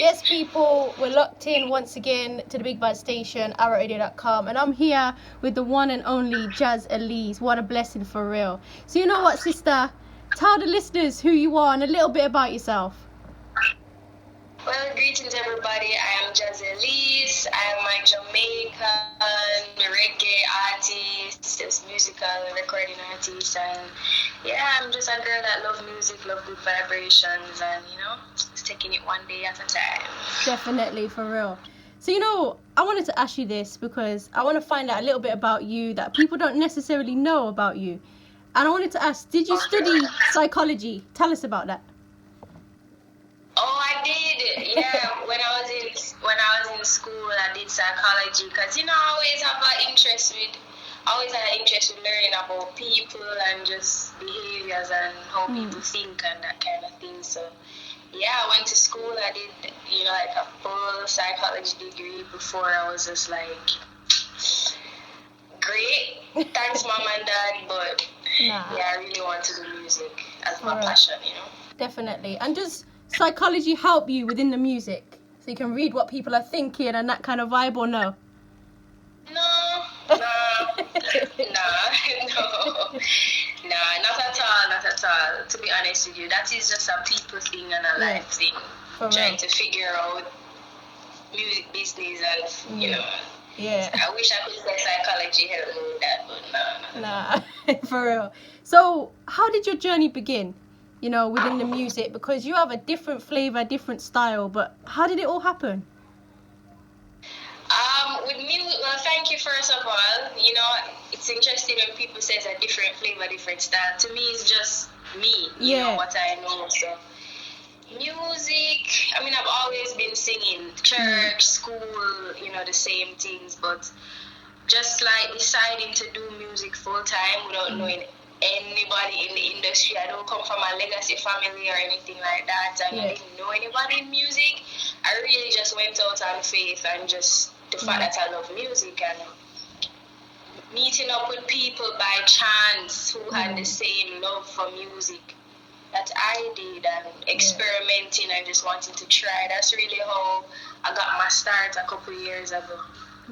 Yes, people, we're locked in once again to the Big Bad Station, arrow radio.com, and I'm here with the one and only Jah Elise. What a blessing, for real. So you know what, sister? Tell the listeners who you are and a little bit about yourself. Well, greetings everybody. I am Jah Elise. I am a Jamaican reggae artist, musical recording artist, and yeah, I'm just a girl that loves music, love good vibrations, and just taking it one day at a time. Definitely, for real. So I wanted to ask you this because I want to find out a little bit about you that people don't necessarily know about you. And I wanted to ask, did you study psychology? Tell us about that. Oh, I did. Yeah, when I was in school, I did psychology because I always had an interest in learning about people and just behaviors and how people think and that kind of thing. So yeah, I went to school. I did like a full psychology degree before I was just like, great, thanks mom and dad, but yeah, I really want to do music as my passion. Definitely. And does psychology help you within the music so you can read what people are thinking and that kind of vibe, or no? No, not at all. To be honest with you, that is just a people thing and a life thing. Trying to figure out music business and Yeah. I wish I could say psychology helped me with that, but nah. For real. So how did your journey begin? Within the music, because you have a different flavor, different style, but how did it all happen? With music, well, thank you first of all. It's interesting when people say it's a different flavor, different style. To me, it's just me, what I know. So, music, I've always been singing, church, school, the same things, but just like deciding to do music full time without knowing anybody in the industry. I don't come from a legacy family or anything like that, and I didn't know anybody in music. I really just went out on faith and just the fact that I love music and meeting up with people by chance who had the same love for music that I did, and experimenting and just wanting to try. That's really how I got my start a couple of years ago.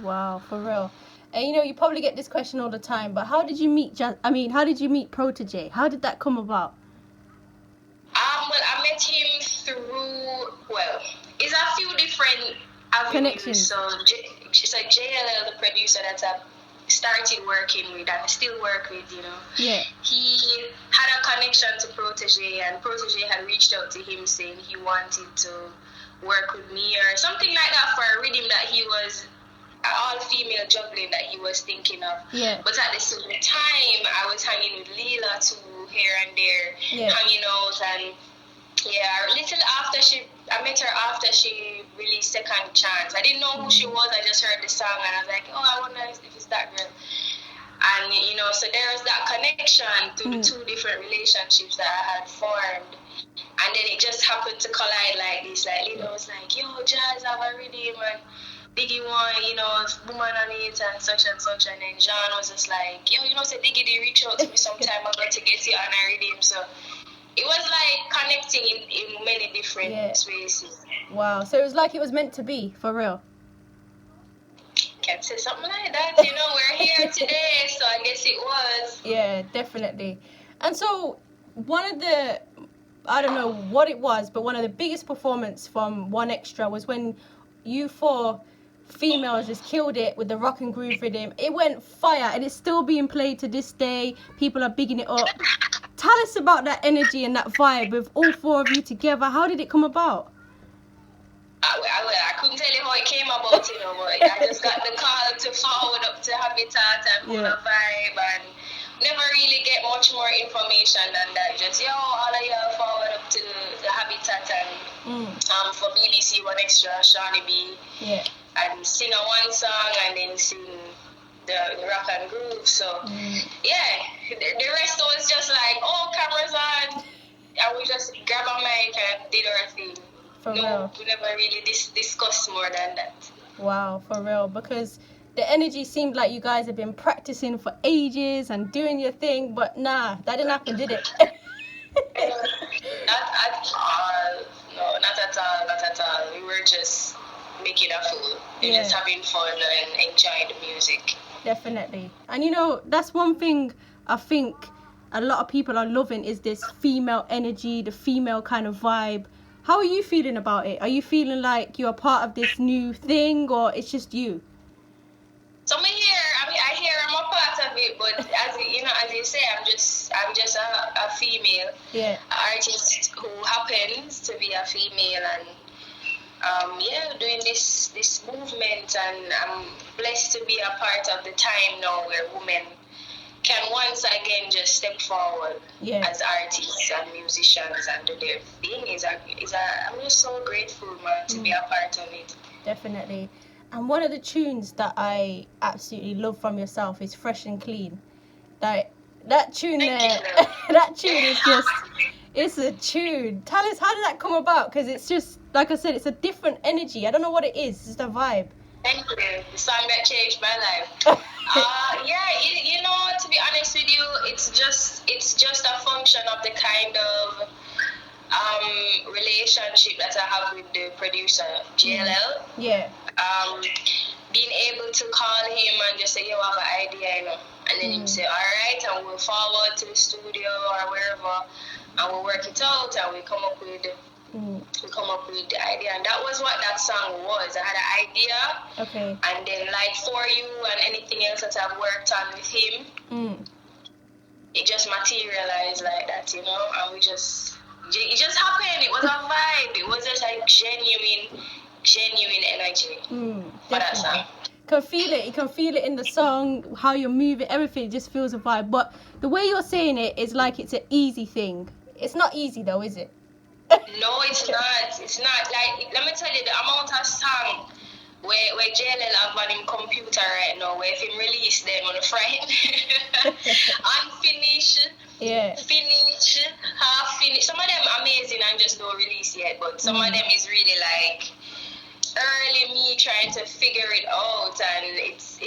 Wow, for real. And you probably get this question all the time, but how did you meet how did you meet Protoje? How did that come about? Well, I met him through, it's a few different avenues. Connections. So JLL, the producer that I started working with and still work with, Yeah. He had a connection to Protoje, and Protoje had reached out to him saying he wanted to work with me or something like that for a rhythm that he was all-female juggling that he was thinking of. Yeah. But at the same time, I was hanging with Leela too, here and there, hanging out, and a little after I met her after she released Second Chance. I didn't know who she was, I just heard the song, and I was like, oh, I wonder if it's that girl. And, so there was that connection to the two different relationships that I had formed. And then it just happened to collide like this. Like, Leela was like, yo, Jazz, have a rhythm, and Diggy one, woman on it and such, and then John was just like, yo, so Diggy did reach out to me sometime ago to get it on a rhythm. So it was like connecting in many different spaces. Wow, so it was like it was meant to be, for real. Can't say something like that, we're here today, so I guess it was. Yeah, definitely. And so one of the, I don't know what it was, but one of the biggest performance from One Extra was when you four females just killed it with the rock and groove rhythm. It went fire, and it's still being played to this day. People are bigging it up. Tell us about that energy and that vibe with all four of you together. How did it come about? I couldn't tell you how it came about, but I just got the call to forward up to Habitat and pull a vibe, and never really get much more information than that. Just, all of y'all forward up to the Habitat and for BBC One Extra, Shawnee B. Yeah. And sing one song and then sing the rock and groove. So, the rest was just like, cameras on. And we just grab a mic and did our thing. For real. We never really discussed more than that. Wow, for real. Because the energy seemed like you guys have been practicing for ages and doing your thing, but nah, that didn't happen, did it? Not at all. No, not at all. We were just making a fool. You're just having fun and enjoying the music. Definitely. And you know, that's one thing I think a lot of people are loving is this female energy, the female kind of vibe. How are you feeling about it? Are you feeling like you're part of this new thing, or it's just you? So I hear I'm a part of it, but as you say, I'm just a female artist who happens to be a female, and doing this movement, and I'm blessed to be a part of the time now where women can once again just step forward as artists and musicians and do their thing. I'm just so grateful, man, to be a part of it. Definitely. And one of the tunes that I absolutely love from yourself is Fresh and Clean. That tune there, that tune is just, it's a tune. Tell us, how did that come about? Because it's just, like I said, it's a different energy. I don't know what it is. It's just a vibe. Thank you. The song that changed my life. To be honest with you, it's just a function of the kind of relationship that I have with the producer, JLL. Yeah. Being able to call him and just say, yo, I have an idea, and then he say, all right, and we'll forward to the studio or wherever, and we'll work it out, and we come up with the idea. And that was what that song was. I had an idea, and then like For You and anything else that I've worked on with him, it just materialized like that, and it just happened. It was a vibe. It was just like genuine energy for that song. Can feel it. You can feel it in the song, how you're moving, everything just feels a vibe. But the way you're saying it is like it's an easy thing. It's not easy though, is it? No, it's not. It's not. Like, let me tell you, the amount of song where JLL have on him computer right now, where if him release them on the Friday, unfinished, finish, half finished. Some of them amazing and just don't release yet, but some of them is really like early me trying to figure it out, and it's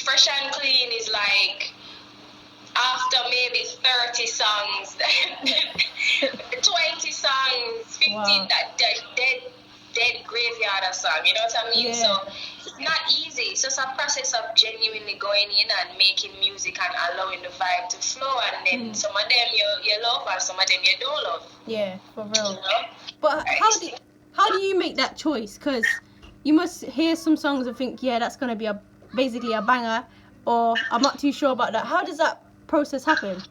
Fresh and Clean is like after maybe 30 songs, 20 songs, 15 that dead graveyard of song, you know what I mean? So it's not easy. It's just a process of genuinely going in and making music and allowing the vibe to flow, and then some of them you love and some of them you don't love. Yeah, for real. But how do you make that choice? Because you must hear some songs and think, that's going to be basically a banger, or I'm not too sure about that. How does that process happen?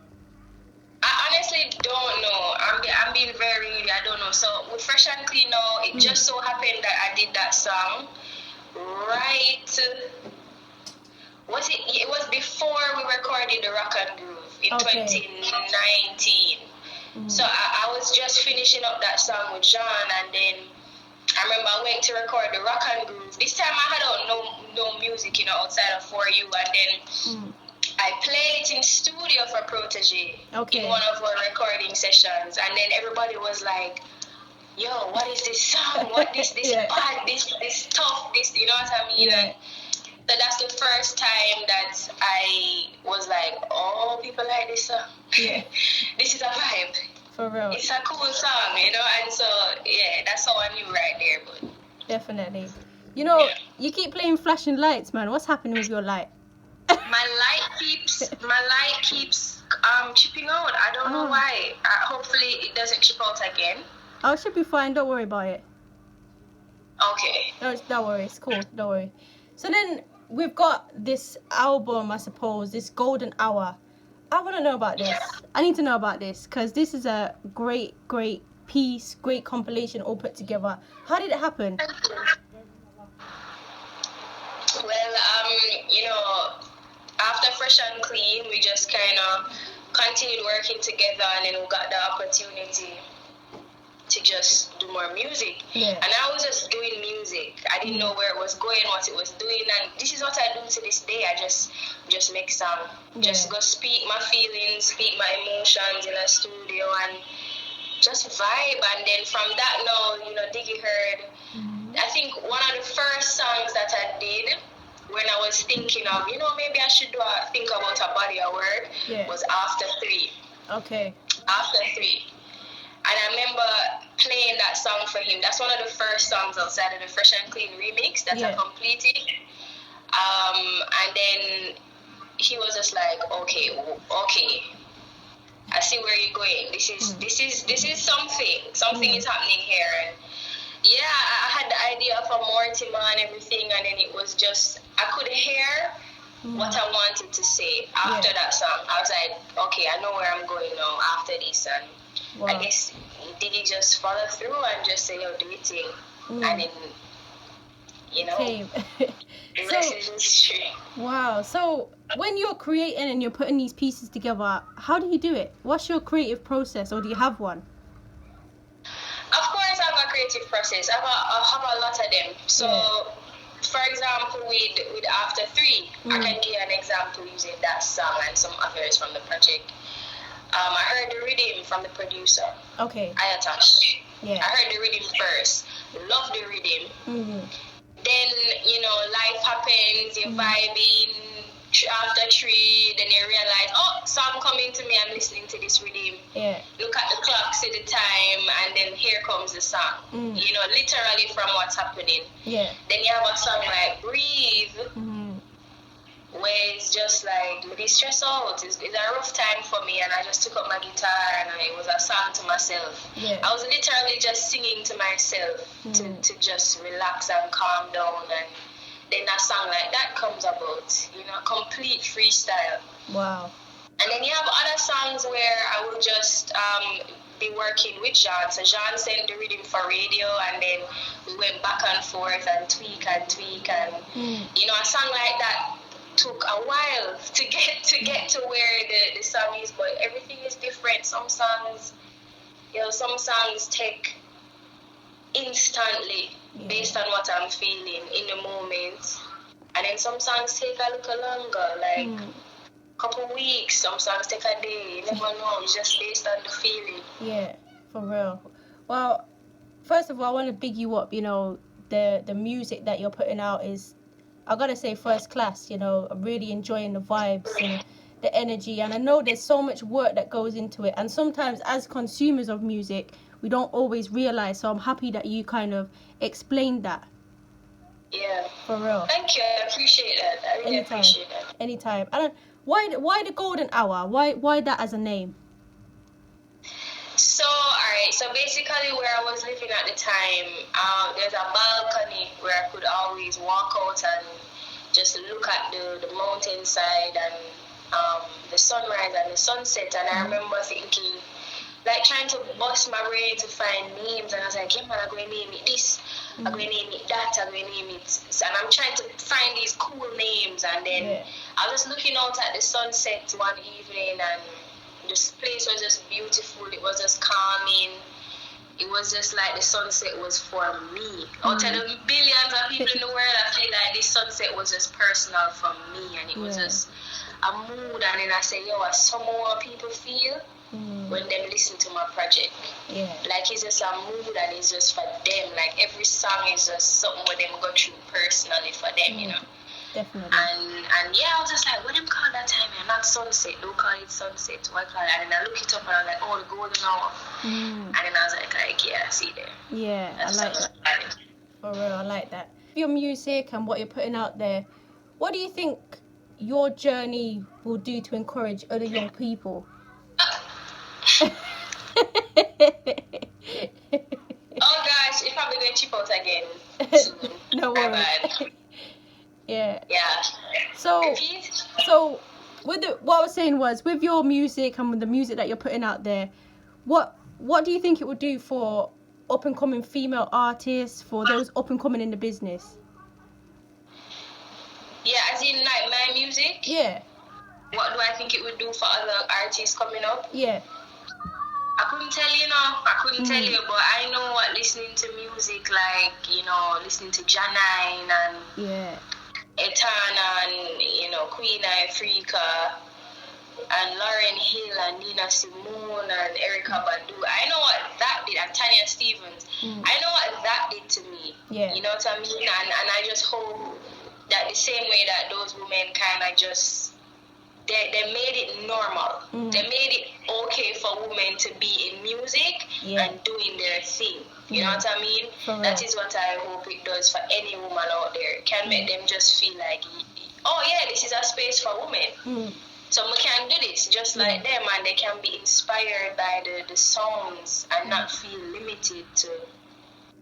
I honestly don't know. I'm being very real. I don't know. So with Fresh and Clean now, it just so happened that I did that song right. It was before we recorded the Rock and Groove in 2019. So I was just finishing up that song with John, and then I remember I went to record the Rock and Groove. This time I had no music, outside of For You, and then I played it in studio for Protoje in one of our recording sessions, and then everybody was like, yo, what is this song? What this bad, this tough, this, you know what I mean? And so that's the first time that I was like, oh, people like this song. This is a vibe. For real. It's a cool song, and so, that's how I knew right there. But definitely. You keep playing flashing lights, man. What's happening with your light? My light keeps chipping out. I don't know why. Hopefully it doesn't chip out again. Oh, it should be fine. Don't worry about it. Okay. No, don't worry. It's cool. Don't worry. So then we've got this album, I suppose, this Golden Hour. I want to know about this. I need to know about this because this is a great piece, great compilation all put together. How did it happen? Well, after Fresh and Clean, we just kind of continued working together, and then we got the opportunity to just do more music. And I was just doing music. I didn't know where it was going, what it was doing, and this is what I do to this day. I just make song. Just go speak my feelings, speak my emotions in a studio, and just vibe. And then from that now, Diggy heard, I think one of the first songs that I did when I was thinking of, maybe I should think about a body of work was After 3. Okay. After 3. And I remember playing that song for him. That's one of the first songs outside of the Fresh and Clean remix that I completed. And then he was just like, okay, I see where you're going. This is something is happening here. And yeah, I had the idea for Mortimer and everything, and then it was just, I could hear what I wanted to say after that song. I was like, okay, I know where I'm going now after this. And I guess, did he just follow through and just say, do your thing? And then, the rest is history. Wow. So when you're creating and you're putting these pieces together, how do you do it? What's your creative process, or do you have one? Of course, I have a creative process. I have a lot of them. So, for example, with After 3, I can give an example using that song and some others from the project. I heard the rhythm from the producer. Okay. I attached. Yeah. I heard the rhythm first. Love the rhythm. Mm-hmm. Then, life happens, you're vibing, after 3, then you realize, song coming to me, I'm listening to this rhythm. Yeah. Look at the clock, see the time, and then here comes the song. Literally from what's happening. Yeah. Then you have a song like Breathe, where it's just like, maybe stress out. It's a rough time for me, and I just took up my guitar, and it was a song to myself. Yeah. I was literally just singing to myself to just relax and calm down, and then a song like that comes about, complete freestyle. Wow. And then you have other songs where I will just be working with Jean. So Jean sent the rhythm for radio, and then we went back and forth and tweak, and a song like that took a while to get to where the song is, but everything is different. Some songs take instantly based on what I'm feeling in the moment, and then some songs take a little longer, like couple weeks. Some songs take a day. You never know. It's just based on the feeling. Yeah, for real. Well, first of all, I want to big you up. The music that you're putting out is, I gotta say, first class. I'm really enjoying the vibes and the energy, and I know there's so much work that goes into it, and sometimes as consumers of music we don't always realize, so I'm happy that you kind of explained that. Yeah, for real. Thank you, I appreciate that. I really appreciate that. Anytime. Why the golden hour? Why that as a name? So, alright, so basically where I was living at the time, there's a balcony where I could always walk out and just look at the mountainside and the sunrise and the sunset. And I remember thinking, like, trying to bust my brain to find names, and I was like, yeah man, I'm going to name it this, I'm going to name it that, I'm going to name it, and I'm trying to find these cool names. And then I was just looking out at the sunset one evening, and this place was just beautiful. It was just calming. It was just like the sunset was for me. Out of the billions of people in the world, I feel like this sunset was just personal for me, and it was just a mood. And then I said, some more people feel when they listen to my project. Yeah. Like, it's just a mood, and it's just for them. Like, every song is just something where them go through personally for them, Definitely. And I was just like, what them call that time? Not sunset. Don't call it sunset. Why call it? And then I look it up, and I was like, oh, the golden hour. And then I was like, I see there. Yeah, that's I like that. For real, I like that. Your music and what you're putting out there, what do you think your journey will do to encourage other young people? Oh gosh, you're probably going to chip out again soon. No worries. Yeah. So with what I was saying was, with your music and with the music that you're putting out there, what do you think it would do for up and coming female artists, for those up and coming in the business? Yeah, as in like my music? Yeah. What do I think it would do for other artists coming up? Yeah. I couldn't tell you, tell you, but I know what listening to music, like, listening to Janine and Etana and, Queen Africa and Lauren Hill and Nina Simone and Erykah Badu. I know what that did, and Tanya Stevens. I know what that did to me. Yeah. You know what I mean? And I just hope that the same way that those women kind of just they made it normal. Mm. They made it okay for women to be in music and doing their thing. You know what I mean? That is what I hope it does for any woman out there. It can make them just feel like, oh yeah, this is a space for women. So we can do this just like them, and they can be inspired by the songs and not feel limited to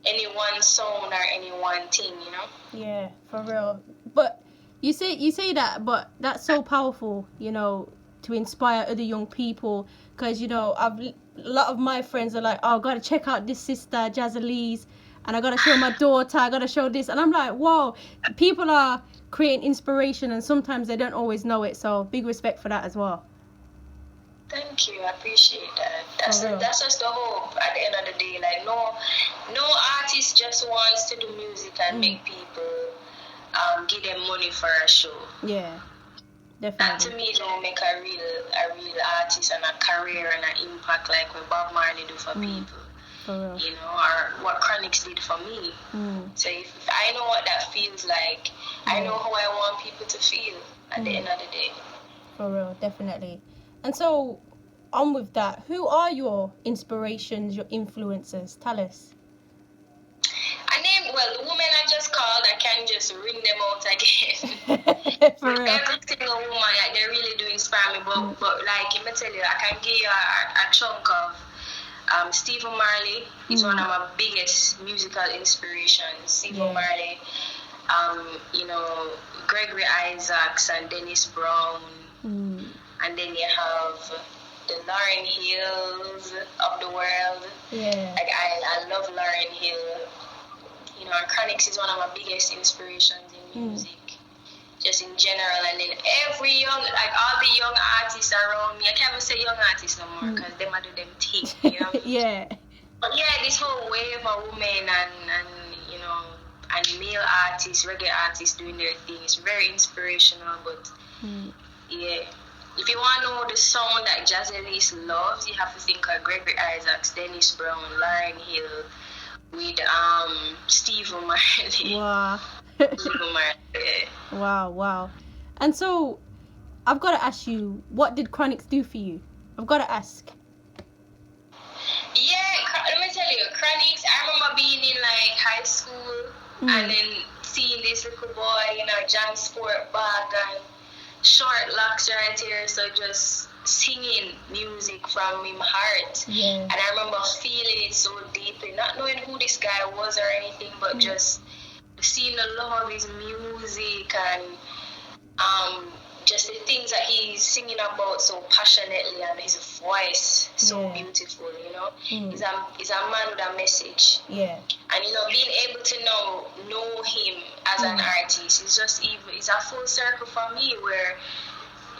any one song or any one thing, you know? Yeah, for real. But you say that, but that's so powerful, you know, to inspire other young people. Because, you know, a lot of my friends are like, oh, I got to check out this sister, Jah Elise, and I got to show my daughter, I got to show this. And I'm like, whoa, people are creating inspiration, and sometimes they don't always know it. So big respect for that as well. Thank you, I appreciate that. That's just the hope at the end of the day. Like, no artist just wants to do music and make people give them money for a show. Yeah, definitely. That to me don't make a real artist and a career and an impact like what Bob Marley do for people. For real. You know, or what Chronixx did for me. So if I know what that feels like, I know how I want people to feel at the end of the day. For real, definitely. And so, on with that, who are your inspirations, your influencers? Tell us. The women I just called, I can just ring them out again. For real. Every single woman, like, they really do inspire me. But like, let me tell you, I can give you a chunk of Stephen Marley. He's one of my biggest musical inspirations. Stephen Marley, you know, Gregory Isaacs and Dennis Brown. And then you have the Lauryn Hills of the world. Yeah. Like, I love Lauryn Hill. You know, and Chronixx is one of my biggest inspirations in music, just in general. And then every young, like all the young artists around me, I can't even say young artists no more because them do them thing, you know? Yeah. But yeah, this whole wave of women and you know, and male artists, reggae artists doing their thing is very inspirational. But yeah, if you want to know the sound that Jah Elise loves, you have to think of Gregory Isaacs, Dennis Brown, Lauryn Hill, with Stephen Marley. Wow. Stephen Marley. Wow. And so, I've got to ask you, what did Chronixx do for you? I've got to ask. Yeah, let me tell you, Chronixx, I remember being in like high school and then seeing this little boy, you know, John Sport bag and short locks right here, so just singing music from his heart. And I remember feeling it so deeply, not knowing who this guy was or anything, but just seeing the love of his music and just the things that he's singing about so passionately, and his voice so beautiful, you know. He's a man with a message. And you know, being able to know him as an artist is just it's a full circle for me, where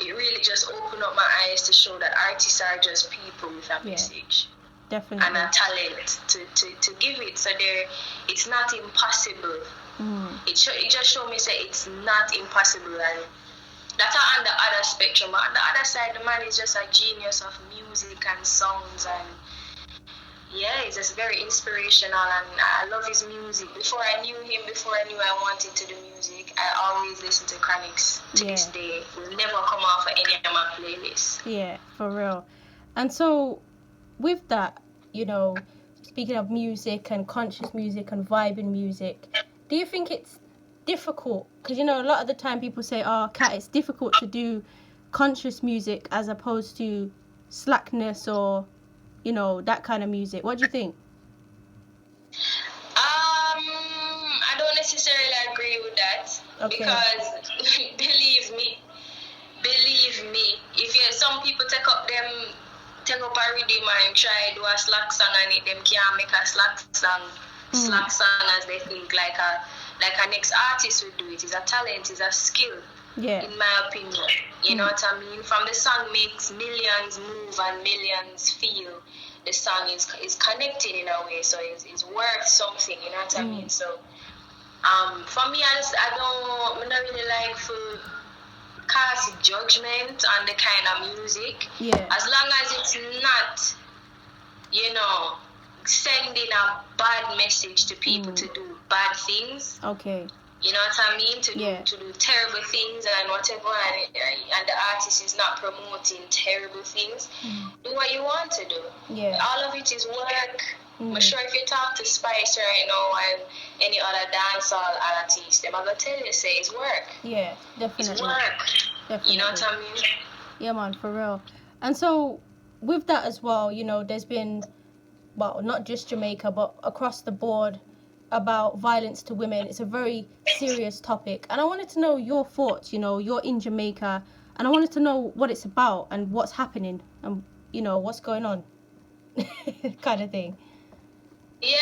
it really just opened up my eyes to show that artists are just people with a message. Definitely. And a talent to give it. So it's not impossible. It just showed me that it's not impossible, and that's on the other spectrum. But on the other side, the man is just a genius of music and songs, and yeah, it's just very inspirational, and I love his music. Before I knew him, before I knew I wanted to do music, I always listened to Chronixx to this day. It will never come off of any of my playlists. Yeah, for real. And so, with that, you know, speaking of music and conscious music and vibing music, do you think it's difficult? Because, you know, a lot of the time people say, oh, Kat, it's difficult to do conscious music as opposed to slackness or, you know, that kind of music. What do you think? I don't necessarily agree with that. Okay. Because believe me, if some people take up a rhythm and try to do a slack song, and them can't make a slack song as they think, like a next artist would do it. It's a talent, it's a skill. In my opinion, you know what I mean. From the song makes millions move and millions feel. The song is connected in a way, so it's worth something. You know what I mean. So, for me, I'm not really like for cast judgment on the kind of music. As long as it's not, you know, sending a bad message to people to do bad things. Okay. You know what I mean? To do terrible things and whatever, and the artist is not promoting terrible things. Do what you want to do. Yeah. All of it is work. I'm sure if you talk to Spice right now and any other dancehall artist, they're gonna tell you, say it's work. Yeah, definitely. It's work. Definitely. You know what I mean? Yeah, man, for real. And so, with that as well, you know, there's been, well, not just Jamaica, but across the board, about violence to women. It's a very serious topic. And I wanted to know your thoughts. You know, you're in Jamaica, and I wanted to know what it's about and what's happening and, you know, what's going on. Kind of thing. Yeah,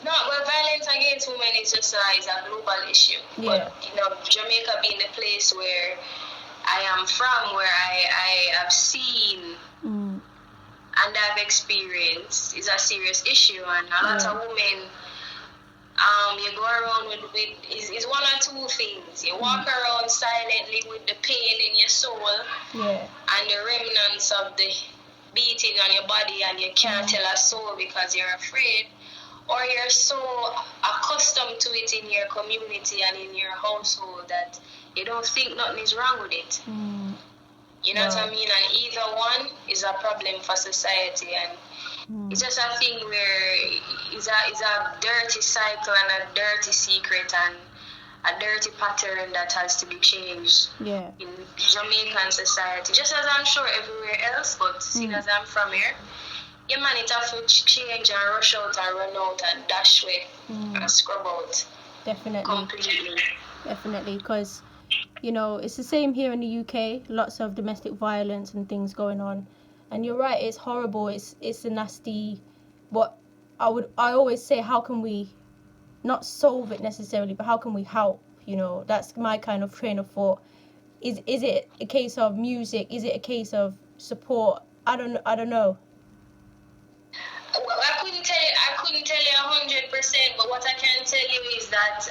no, well, violence against women is just is a global issue. Yeah. But, you know, Jamaica being the place where I am from, where I have seen and I've experienced, is a serious issue. And a lot of women, you go around with is one or two things. You walk around silently with the pain in your soul and the remnants of the beating on your body, and you can't tell a soul because you're afraid, or you're so accustomed to it in your community and in your household that you don't think nothing is wrong with it. You know what I mean? And either one is a problem for society, and it's just a thing where it's a dirty cycle and a dirty secret and a dirty pattern that has to be changed in Jamaican society, just as I'm sure everywhere else, but seeing as I'm from here, yeah, man, it have to change and rush out and run out and dash away and scrub out. Definitely. Completely. Definitely, because, you know, it's the same here in the UK, lots of domestic violence and things going on. And you're right, it's horrible, it's a nasty, what I always say, how can we not solve it necessarily, but how can we help? You know, that's my kind of train of thought. Is it a case of music? Is it a case of support? I don't know. Well, I couldn't tell you 100%, but what I can tell you is that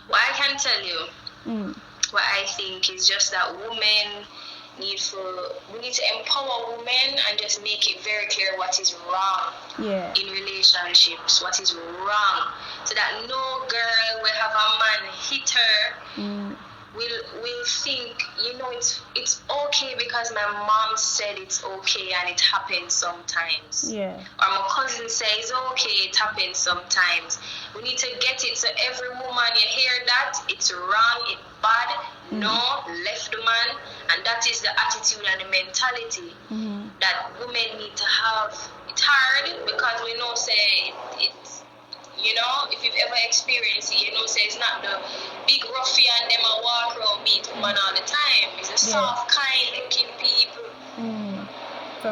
what I can tell you, what I think is just that we need to empower women and just make it very clear what is wrong in relationships, what is wrong, so that no girl will have a man hit her will think, you know, it's okay because my mom said it's okay and it happens sometimes. Or my cousin says it's okay, it happens sometimes. We need to get it so every woman you hear that it's wrong, it's bad, no, left the man, and that is the attitude and the mentality that women need to have. It's hard because we know say it's you know, if you've ever experienced it, you know, say it's not the big ruffian them a walk around beat woman all the time. It's a soft, kind looking people.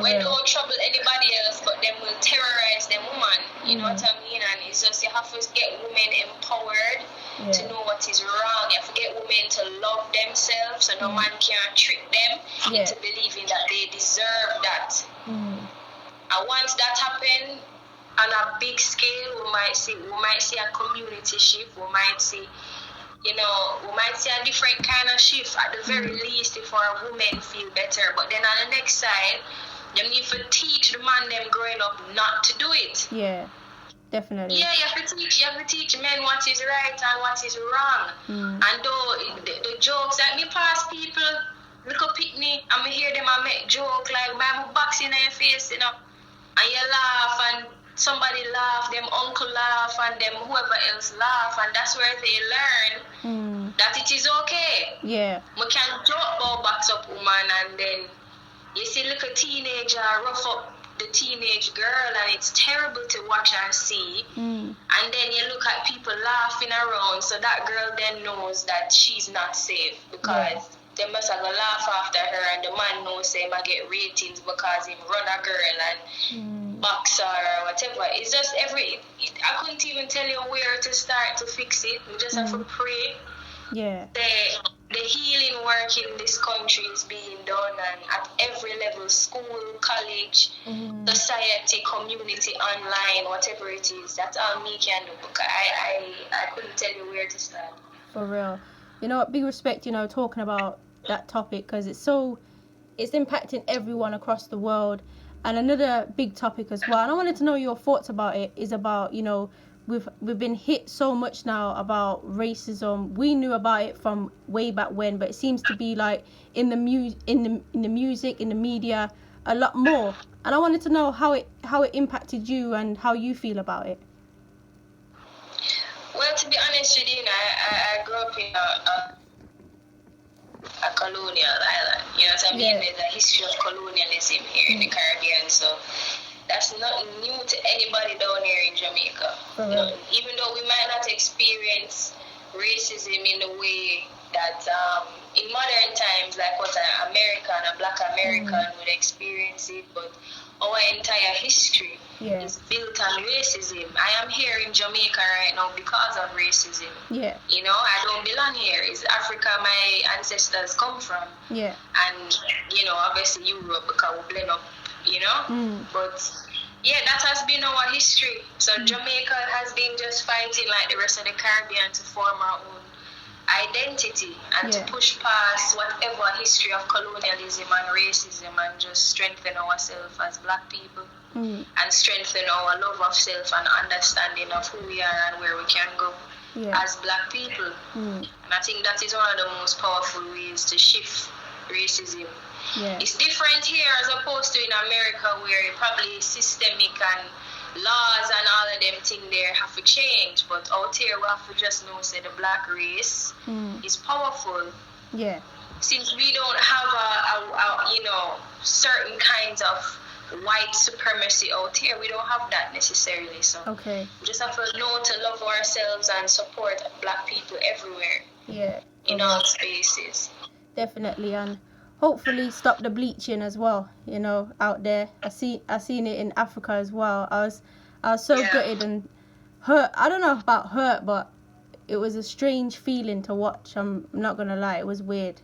We don't trouble anybody else, but them will terrorize them woman. You know what I mean? And it's just you have to get women empowered to know what is wrong. You have to get women to love themselves, so no man can trick them into believing that they deserve that. And once that happens, on a big scale, we might see a community shift. We might see a different kind of shift at the very least if our women feel better. But then on the next side, you need to teach the man them growing up not to do it. Yeah, definitely. Yeah, you have to teach men what is right and what is wrong. And though the jokes that me pass people, look up at me, and me hear them and make joke like my boxing in your face, you know, and you laugh and somebody laugh, them uncle laugh, and them whoever else laugh, and that's where they learn that it is okay. Yeah. We can joke about box up woman, and then you see look a teenager rough up the teenage girl, and it's terrible to watch and see. And then you look at people laughing around, so that girl then knows that she's not safe because they must have a laugh after her, and the man knows him I get ratings because him run a girl and boxer or whatever. It's just I couldn't even tell you where to start to fix it. We just have to pray. Yeah. The healing work in this country is being done, and at every level, school, college, society, community, online, whatever it is. That's all me can do. Because I couldn't tell you where to start. For real. You know what, big respect, you know, talking about that topic, because it's impacting everyone across the world. And another big topic as well, and I wanted to know your thoughts about it, is about, you know, we've been hit so much now about racism. We knew about it from way back when, but it seems to be like in the music, in the music, in the media, a lot more. And I wanted to know how it impacted you and how you feel about it. Well, to be honest with you, I grew up in a colonial island. You know what I mean? There's a history of colonialism here in the Caribbean, so that's nothing new to anybody down here in Jamaica. Even though we might not experience racism in the way that in modern times, like what an American, a black American would experience it, but our entire history is built on racism. I am here in Jamaica right now because of racism. Yeah. You know, I don't belong here. It's Africa my ancestors come from. Yeah. And, you know, obviously Europe because we blend up, you know? But, yeah, that has been our history. So Jamaica has been just fighting like the rest of the Caribbean to form our own identity and to push past whatever history of colonialism and racism and just strengthen ourselves as black people and strengthen our love of self and understanding of who we are and where we can go as black people. And I think that is one of the most powerful ways to shift racism. It's different here as opposed to in America where it probably is systemic and laws and all of them things there have to change, but out here we have to just know say the black race is powerful. Yeah. Since we don't have a you know, certain kinds of white supremacy out here, we don't have that necessarily. So we just have to know to love ourselves and support black people everywhere. Yeah. In all spaces. Definitely, and hopefully stop the bleaching as well, you know, out there. I seen it in Africa as well. I was so gutted and hurt. I don't know about hurt, but it was a strange feeling to watch. I'm not gonna lie, it was weird.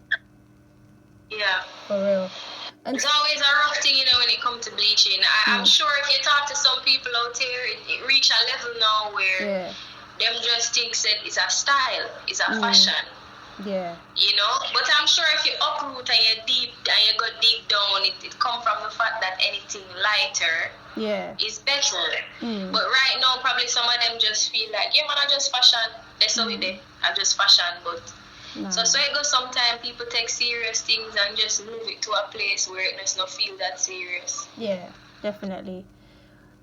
Yeah. For real. And it's always a rough thing, you know, when it comes to bleaching. I'm sure if you talk to some people out here, it reach a level now where them just think that it's a style, it's a fashion. Yeah. You know, but I'm sure if you uproot and you go deep down, it come from the fact that anything lighter is better. But right now, probably some of them just feel like, yeah, man, I just fashion. That's how we do. I just fashion, but so it goes. Sometimes people take serious things and just move it to a place where it does not feel that serious. Yeah, definitely.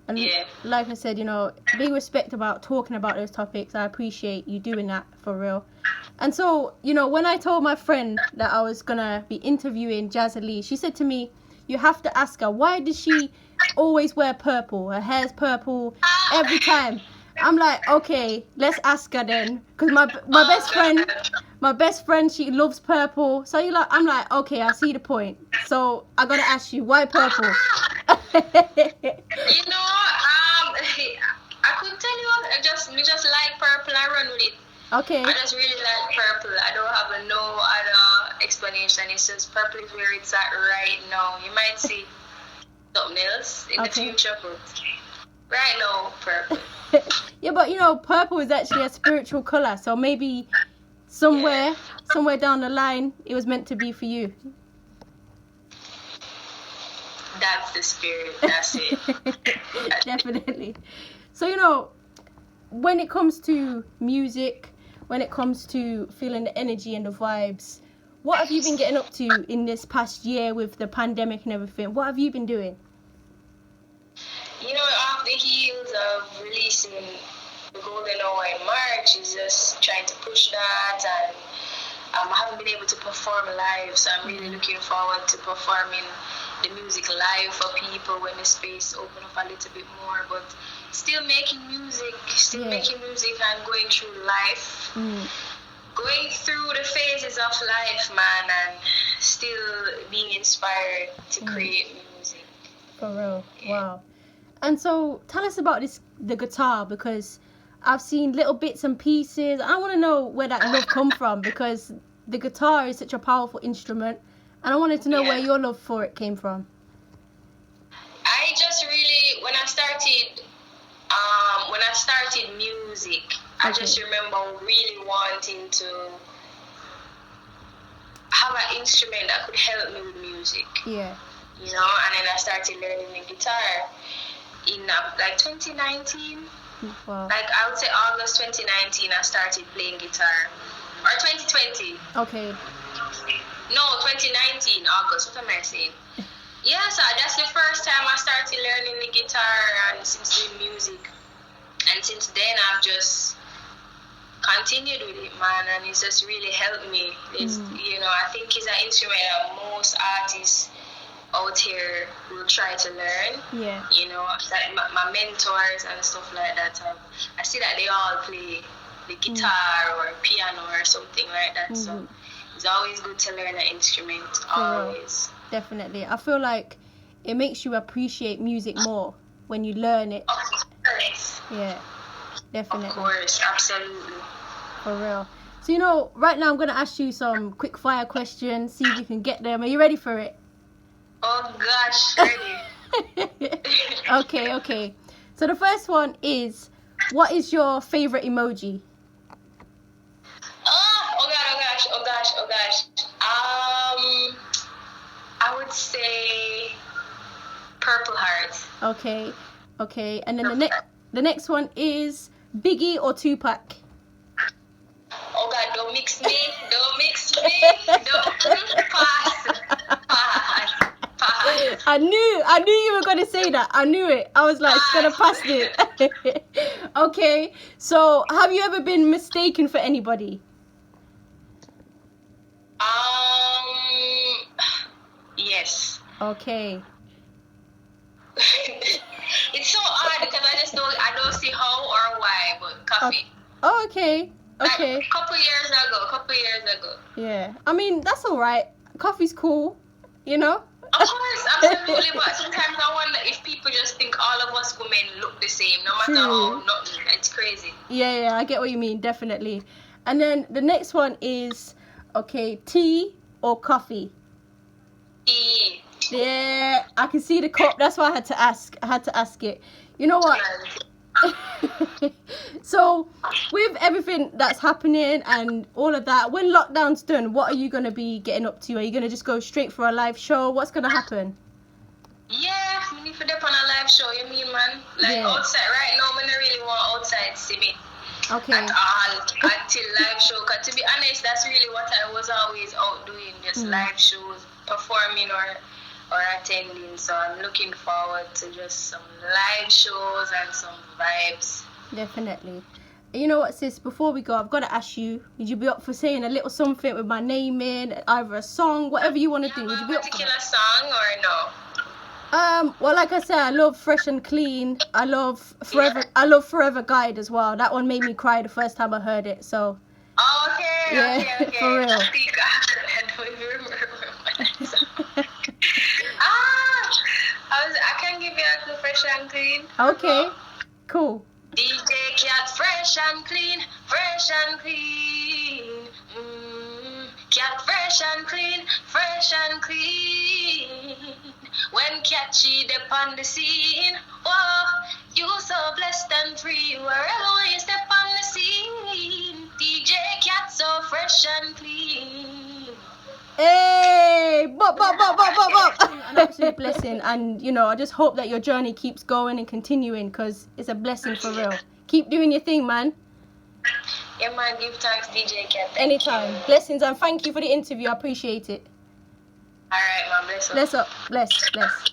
And like I said, you know, big respect about talking about those topics. I appreciate you doing that for real. And so, you know, when I told my friend that I was going to be interviewing Jah Elise, she said to me, you have to ask her, why does she always wear purple? Her hair's purple every time. I'm like, okay, let's ask her then. Because my best friend, she loves purple. So I'm like, okay, I see the point. So I got to ask you, why purple? You know, I couldn't tell you. We just like purple and run with it. Okay. I just really like purple. I don't have no other explanation. It's just purple is where it's at right now. You might see something else in the future, but right now, purple. Yeah, but you know, purple is actually a spiritual color. So maybe somewhere down the line, it was meant to be for you. That's the spirit. That's it. Definitely. So, you know, when it comes to music, when it comes to feeling the energy and the vibes, what have you been getting up to in this past year with the pandemic and everything? What have you been doing? You know, off the heels of releasing the Golden Hour in March, is just trying to push that, and I haven't been able to perform live, so I'm really looking forward to performing the music live for people when the space open up a little bit more, but still making music and going through life, going through the phases of life, man, and still being inspired to create music. For real. Wow. And so tell us about the guitar, because I've seen little bits and pieces. I want to know where that love come from, because the guitar is such a powerful instrument, and I wanted to know where your love for it came from. I just really, when I started music, I just remember really wanting to have an instrument that could help me with music. Yeah. You know, and then I started learning the guitar in like 2019. Wow. Like, I would say August 2019, I started playing guitar. Or 2020. Okay. No, 2019, August. What am I saying? Yeah, so that's the first time I started learning the guitar and since doing music. And since then, I've just continued with it, man, and it's just really helped me. It's, you know, I think it's an instrument that most artists out here will try to learn. Yeah. You know, like my mentors and stuff like that, I see that they all play the guitar or piano or something like that. So it's always good to learn an instrument, always. Definitely. I feel like it makes you appreciate music more when you learn it. Of course. Yeah, definitely. Of course, absolutely. For real. So, you know, right now I'm going to ask you some quick fire questions, see if you can get them. Are you ready for it? Oh gosh, ready. Okay. So the first one is, what is your favorite emoji? Oh gosh. I would say purple heart. Okay. And then the next one is Biggie or Tupac? Oh God, don't mix me. Don't pass. I knew you were gonna say that. I knew it. I was like, she's gonna pass it. Okay. So, have you ever been mistaken for anybody? Yes. Okay. It's so odd because I don't see how or why, but coffee. Oh, okay. Like, a couple years ago. Yeah. I mean, that's all right. Coffee's cool, you know? Of course, absolutely. But sometimes I wonder if people just think all of us women look the same, no matter how nothing. It's crazy. Yeah, I get what you mean, definitely. And then the next one is, okay, tea or coffee? Tea. Yeah, I can see the cup. That's why I had to ask it. You know what? So, with everything that's happening and all of that, when lockdown's done, what are you going to be getting up to? Are you going to just go straight for a live show? What's going to happen? Yeah, we need to dip on a live show, you mean, man? Like, outside, right now, I don't really want outside to see me. Okay. At all, until live show. Because to be honest, that's really what I was always out doing, just live shows, performing or attending. So I'm looking forward to just some live shows and some vibes. Definitely. You know what, sis, before we go, I've got to ask you, would you be up for saying a little something with my name in, either a song, whatever you want to do? Would you be up for a particular song or no? Well, like I said, I love Fresh and Clean. I love Forever. I love Forever Guide as well. That one made me cry the first time I heard it. So. Okay. For real. I can give you a Fresh and Clean. Okay. Cool. djkat, fresh and clean. Cat fresh and clean. When catchy dip on the scene, oh, you so blessed and free. Wherever you step on the scene, DJ Cat so fresh and clean. Hey, bop. An absolute blessing, and you know, I just hope that your journey keeps going and continuing, because it's a blessing for real. Keep doing your thing, man. Yeah, man, give thanks, DJ Cat. Anytime. Blessings, and thank you for the interview. I appreciate it. All right, man, bless up. Bless up. Bless.